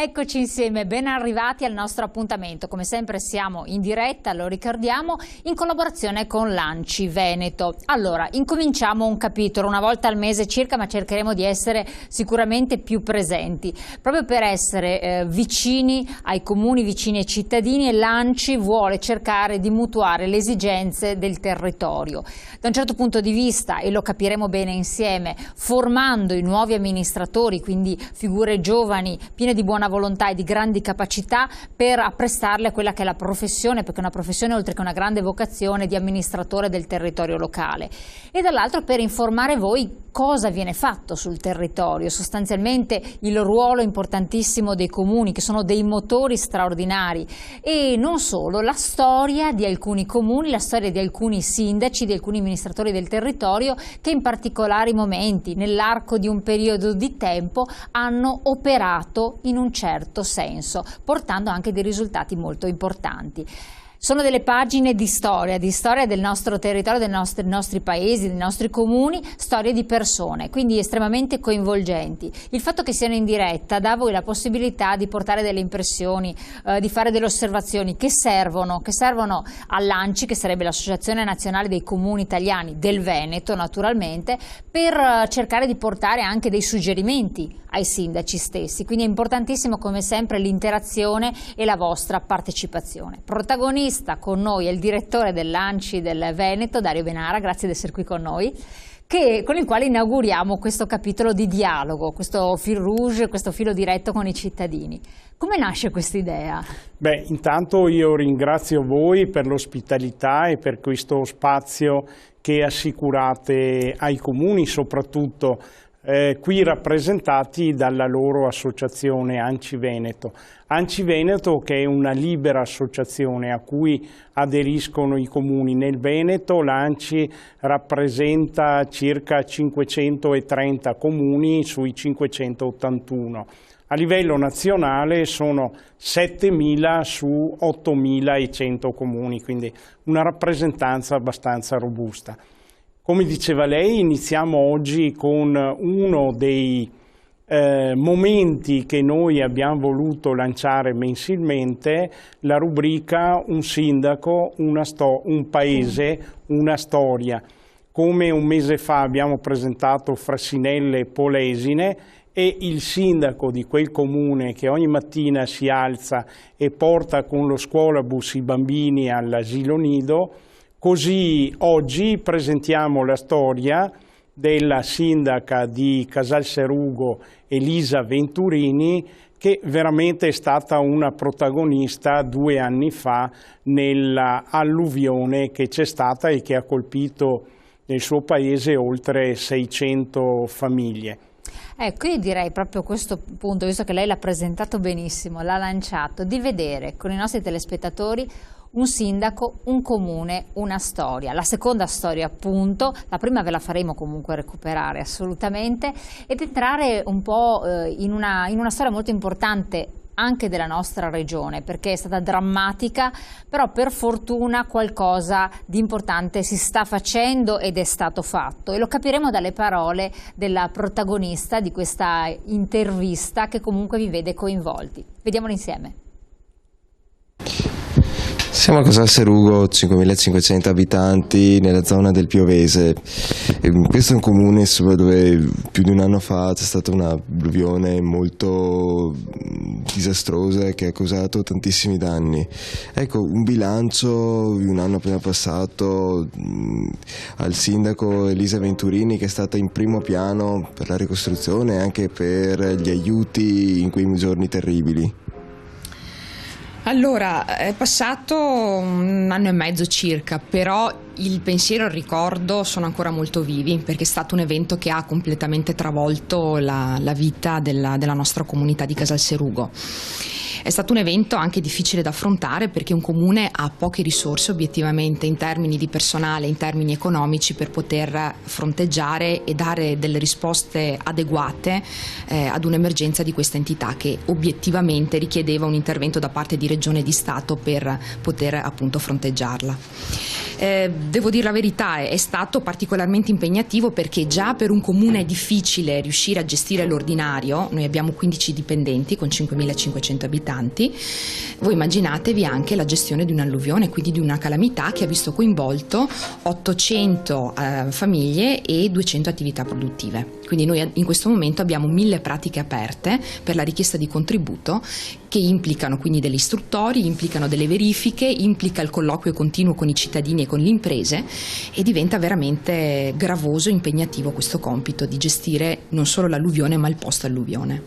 Eccoci insieme, ben arrivati al nostro appuntamento. Come sempre siamo in diretta, lo ricordiamo, in collaborazione con l'ANCI Veneto. Allora, incominciamo un capitolo, una volta al mese circa, ma cercheremo di essere sicuramente più presenti, proprio per essere vicini ai comuni, vicini ai cittadini, e l'ANCI vuole cercare di mutuare le esigenze del territorio. Da un certo punto di vista, e lo capiremo bene insieme, formando i nuovi amministratori, quindi figure giovani, piene di buona volontà e di grandi capacità, per apprestarle a quella che è la professione, perché è una professione oltre che una grande vocazione di amministratore del territorio locale, e dall'altro per informare voi cosa viene fatto sul territorio, sostanzialmente il ruolo importantissimo dei comuni, che sono dei motori straordinari, e non solo, la storia di alcuni comuni, la storia di alcuni sindaci, di alcuni amministratori del territorio che in particolari momenti, nell'arco di un periodo di tempo, hanno operato in un certo senso, portando anche dei risultati molto importanti. Sono delle pagine di storia del nostro territorio, dei nostri paesi, dei nostri comuni, storie di persone, quindi estremamente coinvolgenti. Il fatto che siano in diretta dà a voi la possibilità di portare delle impressioni, di fare delle osservazioni che servono all'ANCI, che sarebbe l'Associazione Nazionale dei Comuni Italiani del Veneto, naturalmente, per cercare di portare anche dei suggerimenti ai sindaci stessi. Quindi è importantissimo, come sempre, l'interazione e la vostra partecipazione. Protagonista con noi è il direttore dell'ANCI del Veneto, Dario Benara, grazie di essere qui con noi, con il quale inauguriamo questo capitolo di dialogo, questo fil rouge, questo filo diretto con i cittadini. Come nasce questa idea? Beh, intanto io ringrazio voi per l'ospitalità e per questo spazio che assicurate ai comuni, soprattutto qui rappresentati dalla loro associazione ANCI Veneto. ANCI Veneto, che è una libera associazione a cui aderiscono i comuni. Nel Veneto l'ANCI rappresenta circa 530 comuni sui 581. A livello nazionale sono 7.000 su 8.100 comuni, quindi una rappresentanza abbastanza robusta. Come diceva lei, iniziamo oggi con uno dei momenti che noi abbiamo voluto lanciare mensilmente, la rubrica Un sindaco, un paese, una storia. Come un mese fa abbiamo presentato Frassinelle Polesine, e il sindaco di quel comune, che ogni mattina si alza e porta con lo scuolabus i bambini all'asilo nido. Così oggi presentiamo la storia della sindaca di Casalserugo, Elisa Venturini, che veramente è stata una protagonista 2 anni fa nella alluvione che c'è stata e che ha colpito nel suo paese oltre 600 famiglie. Ecco, io direi proprio a questo punto, visto che lei l'ha presentato benissimo, l'ha lanciato, di vedere con i nostri telespettatori un sindaco, un comune, una storia. La seconda storia, appunto, la prima ve la faremo comunque recuperare assolutamente, ed entrare un po' in una storia molto importante anche della nostra regione, perché è stata drammatica, però per fortuna qualcosa di importante si sta facendo ed è stato fatto, e lo capiremo dalle parole della protagonista di questa intervista, che comunque vi vede coinvolti. Vediamolo insieme. Siamo a Casalserugo, 5.500 abitanti nella zona del Piovese. Questo è un comune dove più di un anno fa c'è stata una alluvione molto disastrosa che ha causato tantissimi danni. Ecco, un bilancio di un anno appena passato al sindaco Elisa Venturini, che è stata in primo piano per la ricostruzione e anche per gli aiuti in quei giorni terribili. Allora, è passato 1 anno e mezzo circa, però il pensiero e il ricordo sono ancora molto vivi, perché è stato un evento che ha completamente travolto la vita della nostra comunità di Casalserugo. È stato un evento anche difficile da affrontare perché un comune ha poche risorse obiettivamente in termini di personale, in termini economici, per poter fronteggiare e dare delle risposte adeguate ad un'emergenza di questa entità che obiettivamente richiedeva un intervento da parte di Regione e di Stato per poter appunto fronteggiarla. Devo dire la verità, è stato particolarmente impegnativo perché già per un comune è difficile riuscire a gestire l'ordinario. Noi abbiamo 15 dipendenti con 5.500 abitanti. Voi immaginatevi anche la gestione di un'alluvione, quindi di una calamità che ha visto coinvolto 800 famiglie e 200 attività produttive. Quindi noi in questo momento abbiamo 1000 pratiche aperte per la richiesta di contributo, che implicano quindi delle istruttorie, implicano delle verifiche, implica il colloquio continuo con i cittadini e con le imprese, e diventa veramente gravoso e impegnativo questo compito di gestire non solo l'alluvione ma il post-alluvione.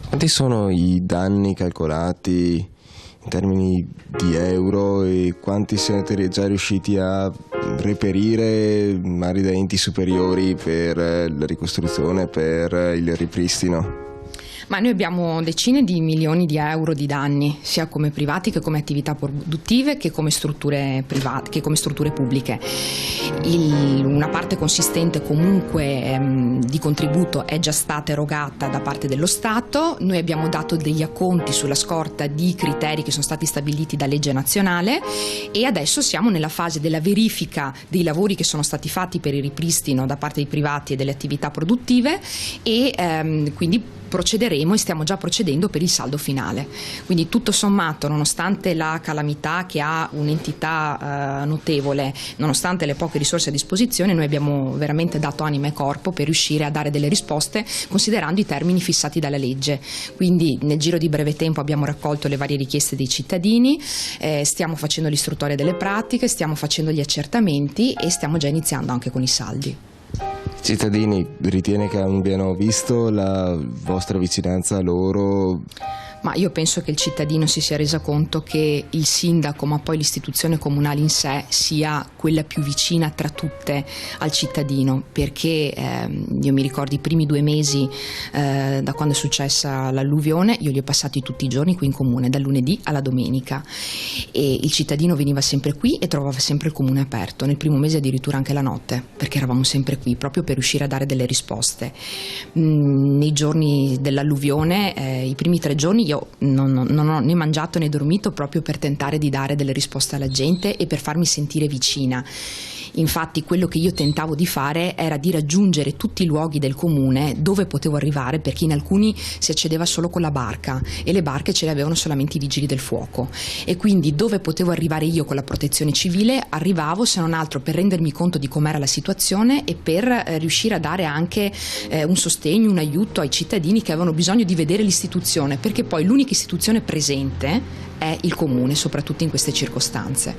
Quanti sono i danni calcolati in termini di euro e quanti siete già riusciti a reperire magari da enti superiori per la ricostruzione, per il ripristino? Ma noi abbiamo decine di milioni di euro di danni, sia come privati che come attività produttive che come strutture private, che come strutture pubbliche. Una parte consistente comunque di contributo è già stata erogata da parte dello Stato. Noi abbiamo dato degli acconti sulla scorta di criteri che sono stati stabiliti da legge nazionale, e adesso siamo nella fase della verifica dei lavori che sono stati fatti per il ripristino da parte dei privati e delle attività produttive, e quindi procederemo e stiamo già procedendo per il saldo finale. Quindi tutto sommato, nonostante la calamità che ha un'entità notevole, nonostante le poche risorse a disposizione, noi abbiamo veramente dato anima e corpo per riuscire a dare delle risposte considerando i termini fissati dalla legge. Quindi nel giro di breve tempo abbiamo raccolto le varie richieste dei cittadini, stiamo facendo l'istruttoria delle pratiche, stiamo facendo gli accertamenti e stiamo già iniziando anche con i saldi. Cittadini, ritiene che abbiano visto la vostra vicinanza a loro? Ma io penso che il cittadino si sia reso conto che il sindaco, ma poi l'istituzione comunale in sé, sia quella più vicina tra tutte al cittadino, perché io mi ricordo i primi 2 mesi da quando è successa l'alluvione, io li ho passati tutti i giorni qui in comune, dal lunedì alla domenica, e il cittadino veniva sempre qui e trovava sempre il comune aperto, nel primo mese addirittura anche la notte, perché eravamo sempre qui proprio per riuscire a dare delle risposte. Nei giorni dell'alluvione, i primi 3 giorni io non ho né mangiato né dormito, proprio per tentare di dare delle risposte alla gente e per farmi sentire vicina. Infatti quello che io tentavo di fare era di raggiungere tutti i luoghi del comune dove potevo arrivare, perché in alcuni si accedeva solo con la barca e le barche ce le avevano solamente i vigili del fuoco, e quindi dove potevo arrivare io con la protezione civile arrivavo, se non altro per rendermi conto di com'era la situazione e per riuscire a dare anche un sostegno, un aiuto ai cittadini che avevano bisogno di vedere l'istituzione, perché poi l'unica istituzione presente è il comune, soprattutto in queste circostanze.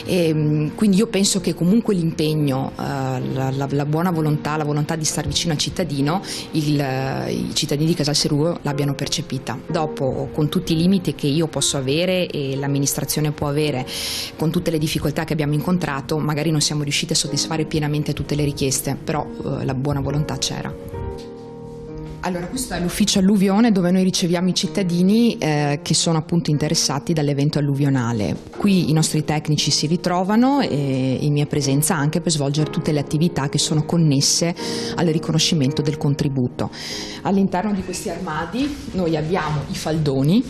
Quindi io penso che comunque l'impegno, la buona volontà, la volontà di star vicino al cittadino, i cittadini di Casalserugo l'abbiano percepita. Dopo, con tutti i limiti che io posso avere e l'amministrazione può avere, con tutte le difficoltà che abbiamo incontrato, magari non siamo riusciti a soddisfare pienamente tutte le richieste, però la buona volontà c'era. Allora, questo è l'ufficio alluvione dove noi riceviamo i cittadini che sono appunto interessati dall'evento alluvionale. Qui i nostri tecnici si ritrovano e in mia presenza anche per svolgere tutte le attività che sono connesse al riconoscimento del contributo. All'interno di questi armadi noi abbiamo i faldoni.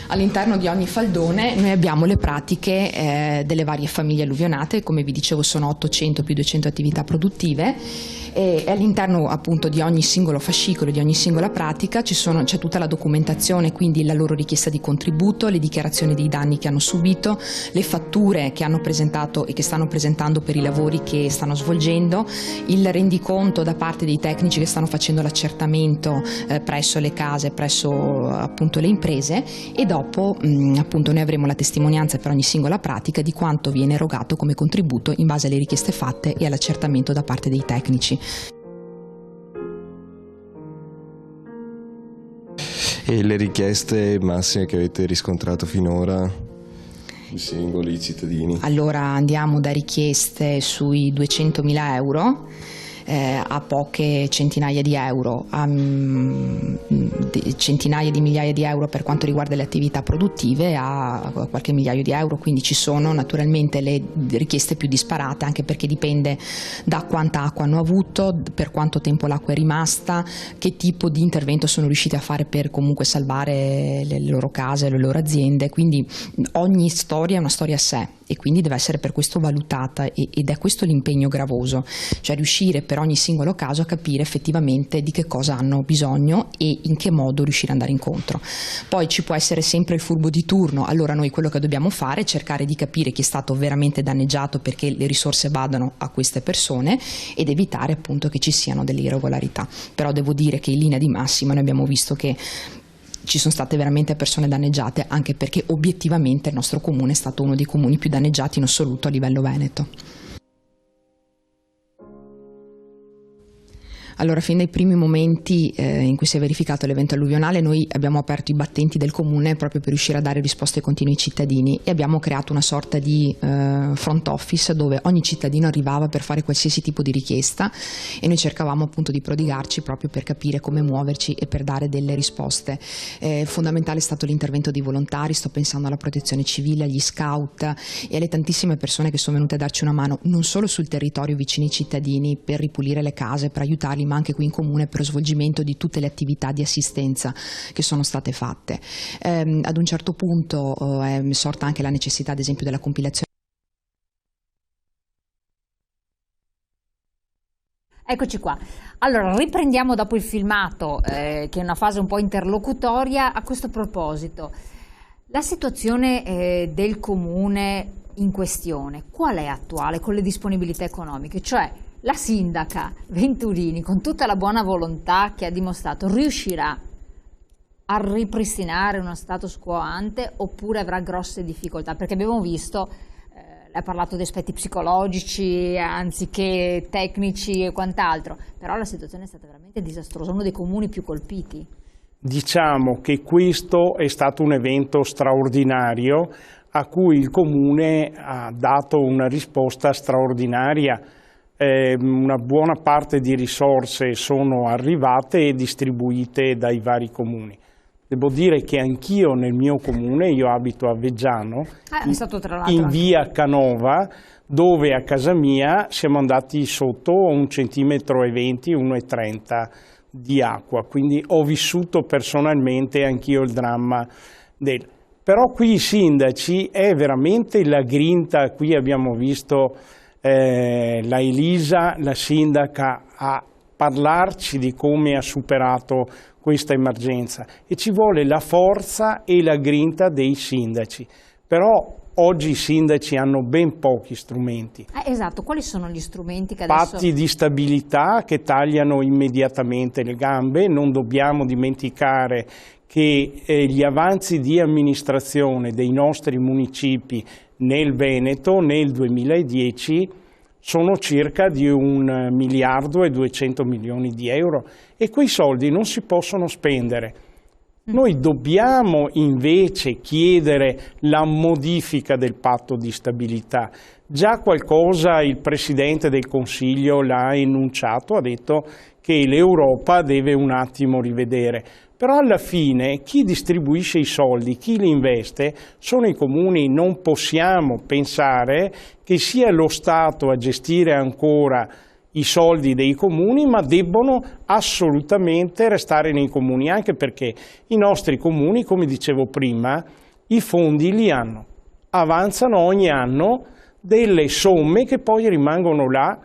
All'interno di ogni faldone noi abbiamo le pratiche delle varie famiglie alluvionate, come vi dicevo sono 800 più 200 attività produttive, e all'interno appunto di ogni singolo fascicolo, di ogni singola pratica c'è tutta la documentazione, quindi la loro richiesta di contributo, le dichiarazioni dei danni che hanno subito, le fatture che hanno presentato e che stanno presentando per i lavori che stanno svolgendo, il rendiconto da parte dei tecnici che stanno facendo l'accertamento presso le case, presso appunto le imprese, e dopo appunto noi avremo la testimonianza per ogni singola pratica di quanto viene erogato come contributo in base alle richieste fatte e all'accertamento da parte dei tecnici. E le richieste massime che avete riscontrato finora, i singoli cittadini? Allora andiamo da richieste sui 200.000 euro a poche centinaia di euro, a centinaia di migliaia di euro per quanto riguarda le attività produttive, a qualche migliaio di euro, quindi ci sono naturalmente le richieste più disparate, anche perché dipende da quanta acqua hanno avuto, per quanto tempo l'acqua è rimasta, che tipo di intervento sono riusciti a fare per comunque salvare le loro case, le loro aziende, quindi ogni storia è una storia a sé e quindi deve essere per questo valutata ed è questo l'impegno gravoso, cioè riuscire per ogni singolo caso a capire effettivamente di che cosa hanno bisogno e in che modo riuscire ad andare incontro. Poi ci può essere sempre il furbo di turno, allora noi quello che dobbiamo fare è cercare di capire chi è stato veramente danneggiato perché le risorse vadano a queste persone ed evitare appunto che ci siano delle irregolarità, però devo dire che in linea di massima noi abbiamo visto che ci sono state veramente persone danneggiate, anche perché obiettivamente il nostro comune è stato uno dei comuni più danneggiati in assoluto a livello veneto. Allora, fin dai primi momenti in cui si è verificato l'evento alluvionale, noi abbiamo aperto i battenti del comune proprio per riuscire a dare risposte continue ai cittadini e abbiamo creato una sorta di front office dove ogni cittadino arrivava per fare qualsiasi tipo di richiesta e noi cercavamo appunto di prodigarci proprio per capire come muoverci e per dare delle risposte. Fondamentale è stato l'intervento dei volontari, sto pensando alla protezione civile, agli scout e alle tantissime persone che sono venute a darci una mano non solo sul territorio vicino ai cittadini per ripulire le case, per aiutarli, ma anche qui in comune per lo svolgimento di tutte le attività di assistenza che sono state fatte. Ad un certo punto è sorta anche la necessità ad esempio della compilazione. Eccoci qua. Allora, riprendiamo dopo il filmato, che è una fase un po' interlocutoria. A questo proposito, la situazione del comune in questione, qual è attuale con le disponibilità economiche? Cioè, la sindaca Venturini, con tutta la buona volontà che ha dimostrato, riuscirà a ripristinare uno status quo ante oppure avrà grosse difficoltà? Perché abbiamo visto, lei ha parlato di aspetti psicologici anziché tecnici e quant'altro, però la situazione è stata veramente disastrosa, uno dei comuni più colpiti. Diciamo che questo è stato un evento straordinario a cui il comune ha dato una risposta straordinaria. Una buona parte di risorse sono arrivate e distribuite dai vari comuni. Devo dire che anch'io nel mio comune, io abito a Veggiano, in via Canova, dove a casa mia siamo andati sotto 1,20 centimetri, 1,30 di acqua, quindi ho vissuto personalmente anch'io il dramma del... Però qui i sindaci è veramente la grinta, qui abbiamo visto la Elisa, la sindaca, a parlarci di come ha superato questa emergenza e ci vuole la forza e la grinta dei sindaci, però oggi i sindaci hanno ben pochi strumenti. Esatto, quali sono gli strumenti che adesso... Patti di stabilità che tagliano immediatamente le gambe, non dobbiamo dimenticare che gli avanzi di amministrazione dei nostri municipi nel Veneto nel 2010 sono circa di 1,2 miliardi di euro e quei soldi non si possono spendere. Noi dobbiamo invece chiedere la modifica del patto di stabilità. Già qualcosa il Presidente del Consiglio l'ha enunciato, ha detto che l'Europa deve un attimo rivedere. Però alla fine chi distribuisce i soldi, chi li investe, sono i comuni. Non possiamo pensare che sia lo Stato a gestire ancora i soldi dei comuni, ma debbono assolutamente restare nei comuni, anche perché i nostri comuni, come dicevo prima, i fondi li hanno, avanzano ogni anno delle somme che poi rimangono là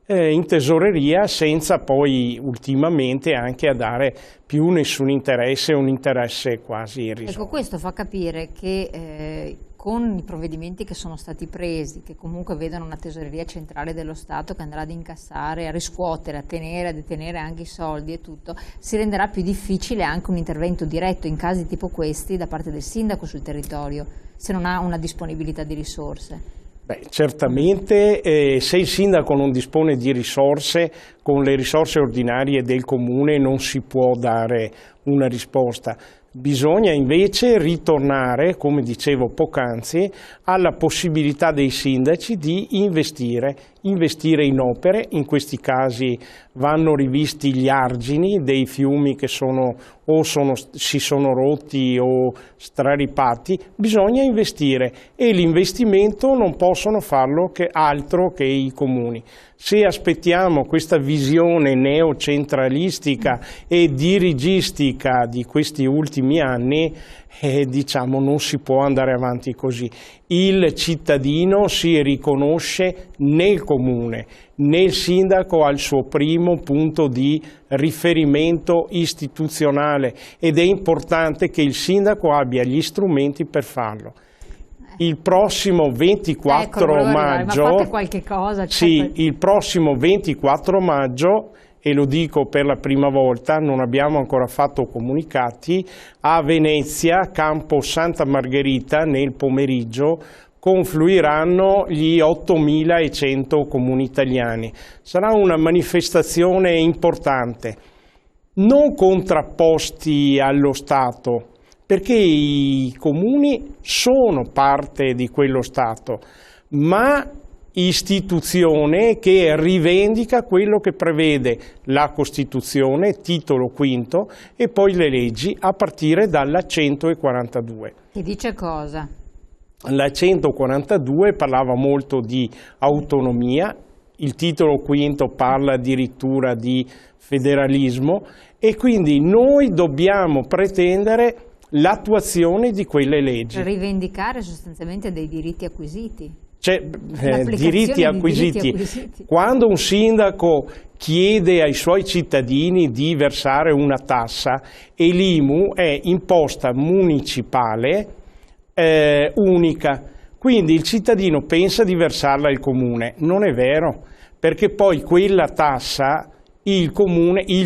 in tesoreria senza poi ultimamente anche a dare più nessun interesse, un interesse quasi irrisorio. Ecco, questo fa capire che con i provvedimenti che sono stati presi, che comunque vedono una tesoreria centrale dello Stato che andrà ad incassare, a riscuotere, a tenere, a detenere anche i soldi e tutto, si renderà più difficile anche un intervento diretto in casi tipo questi da parte del sindaco sul territorio, se non ha una disponibilità di risorse. Beh, certamente se il sindaco non dispone di risorse, con le risorse ordinarie del comune non si può dare una risposta. Bisogna invece ritornare, come dicevo poc'anzi, alla possibilità dei sindaci di investire investire in opere, in questi casi vanno rivisti gli argini dei fiumi che si sono rotti o straripati, bisogna investire e l'investimento non possono farlo altro che i comuni. Se aspettiamo questa visione neocentralistica e dirigistica di questi ultimi anni, diciamo non si può andare avanti così. Il cittadino si riconosce nel comune, nel sindaco ha il suo primo punto di riferimento istituzionale ed è importante che il sindaco abbia gli strumenti per farlo. Il prossimo 24 maggio, ma fate qualche cosa, il prossimo 24 maggio, e lo dico per la prima volta, non abbiamo ancora fatto comunicati, a Venezia, Campo Santa Margherita, nel pomeriggio, confluiranno gli 8.100 comuni italiani. Sarà una manifestazione importante, non contrapposti allo Stato, perché i comuni sono parte di quello Stato, ma istituzione che rivendica quello che prevede la Costituzione, titolo quinto, e poi le leggi a partire dalla 142. Che dice cosa? La 142 parlava molto di autonomia, il titolo quinto parla addirittura di federalismo e quindi noi dobbiamo pretendere l'attuazione di quelle leggi. Per rivendicare sostanzialmente dei diritti acquisiti. Diritti acquisiti. Quando un sindaco chiede ai suoi cittadini di versare una tassa e l'IMU è imposta municipale unica, quindi il cittadino pensa di versarla al comune, non è vero, perché poi quella tassa il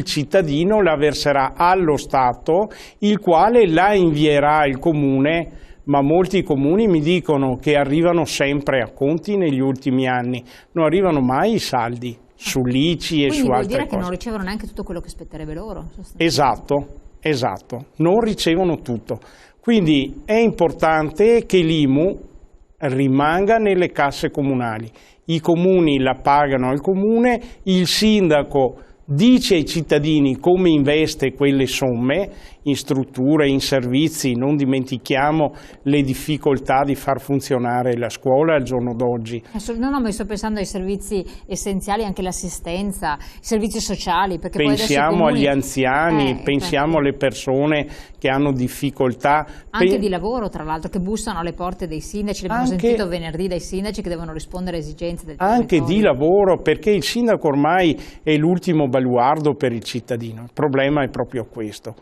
cittadino la verserà allo Stato, il quale la invierà al comune, ma molti comuni mi dicono che arrivano sempre a conti negli ultimi anni, non arrivano mai i saldi sull'ICI e su altre cose. Quindi vuol dire che non ricevono neanche tutto quello che spetterebbe loro? Esatto, non ricevono tutto. Quindi è importante che l'IMU rimanga nelle casse comunali. I comuni la pagano al comune, il sindaco dice ai cittadini come investe quelle somme in strutture, in servizi. Non dimentichiamo le difficoltà di far funzionare la scuola al giorno d'oggi. No, ma sto pensando ai servizi essenziali, anche l'assistenza, i servizi sociali. Perché pensiamo poi agli anziani, pensiamo alle persone che hanno difficoltà. Anche di lavoro, tra l'altro, che bussano alle porte dei sindaci. L'abbiamo sentito venerdì dai sindaci che devono rispondere a esigenze del territorio. Anche di lavoro, perché il sindaco ormai è l'ultimo baluardo per il cittadino. Il problema è proprio questo.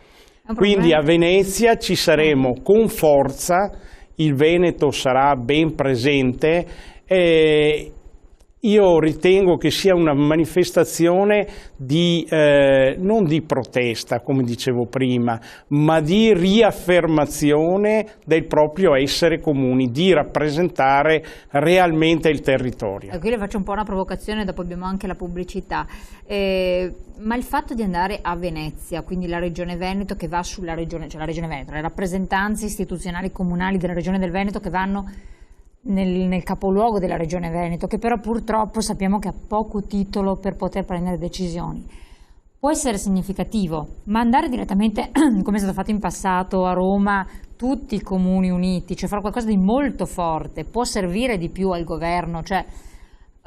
Quindi a Venezia ci saremo con forza, il Veneto sarà ben presente. Io ritengo che sia una manifestazione non di protesta, come dicevo prima, ma di riaffermazione del proprio essere comuni, di rappresentare realmente il territorio. Qui le faccio un po' una provocazione, dopo abbiamo anche la pubblicità. Ma il fatto di andare a Venezia, quindi la Regione Veneto che va sulla Regione, cioè la Regione Veneto, le rappresentanze istituzionali comunali della Regione del Veneto che vanno nel capoluogo della Regione Veneto, che però purtroppo sappiamo che ha poco titolo per poter prendere decisioni. Può essere significativo, ma andare direttamente, come è stato fatto in passato a Roma, tutti i comuni uniti, cioè fare qualcosa di molto forte, può servire di più al governo, cioè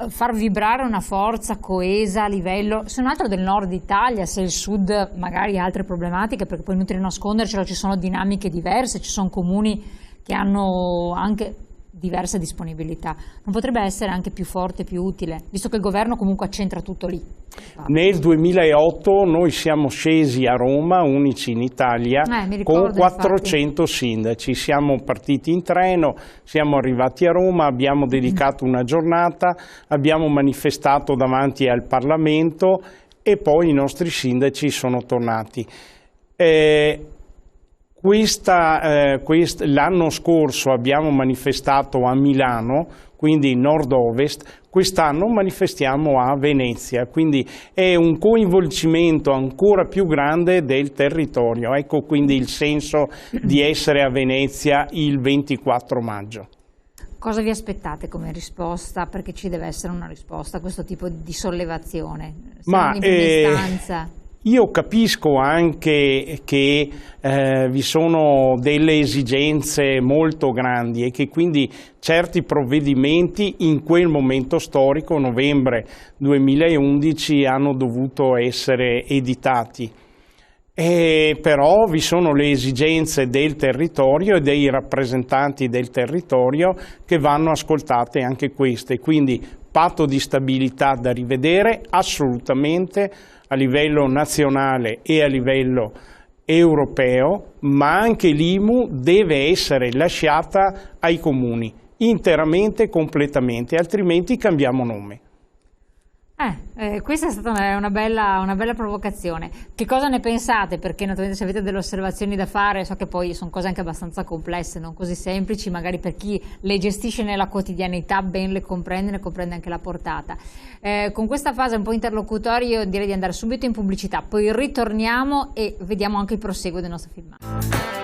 far vibrare una forza coesa a livello, se non altro del nord Italia, se il sud magari ha altre problematiche, perché poi è inutile nascondercelo, ci sono dinamiche diverse, ci sono comuni che hanno anche diversa disponibilità. Non potrebbe essere anche più forte, più utile, visto che il governo comunque accentra tutto lì? Nel 2008 noi siamo scesi a Roma, unici in Italia, con 400 sindaci. Siamo partiti in treno, siamo arrivati a Roma, abbiamo dedicato una giornata, abbiamo manifestato davanti al Parlamento e poi i nostri sindaci sono tornati. L'anno scorso abbiamo manifestato a Milano, quindi nord-ovest, quest'anno manifestiamo a Venezia, quindi è un coinvolgimento ancora più grande del territorio. Ecco quindi il senso di essere a Venezia il 24 maggio. Cosa vi aspettate come risposta? Perché ci deve essere una risposta a questo tipo di sollevazione. Siamo in prima istanza. Io capisco anche che vi sono delle esigenze molto grandi e che quindi certi provvedimenti in quel momento storico, novembre 2011, hanno dovuto essere editati. Però vi sono le esigenze del territorio e dei rappresentanti del territorio che vanno ascoltate anche queste, quindi patto di stabilità da rivedere assolutamente a livello nazionale e a livello europeo, ma anche l'IMU deve essere lasciata ai comuni interamente e completamente, altrimenti cambiamo nome. Questa è stata una bella provocazione. Che cosa ne pensate? Perché naturalmente se avete delle osservazioni da fare, so che poi sono cose anche abbastanza complesse, non così semplici, magari per chi le gestisce nella quotidianità ben le comprende, ne comprende anche la portata. Con questa fase un po' interlocutoria io direi di andare subito in pubblicità, poi ritorniamo e vediamo anche il proseguo del nostro filmato.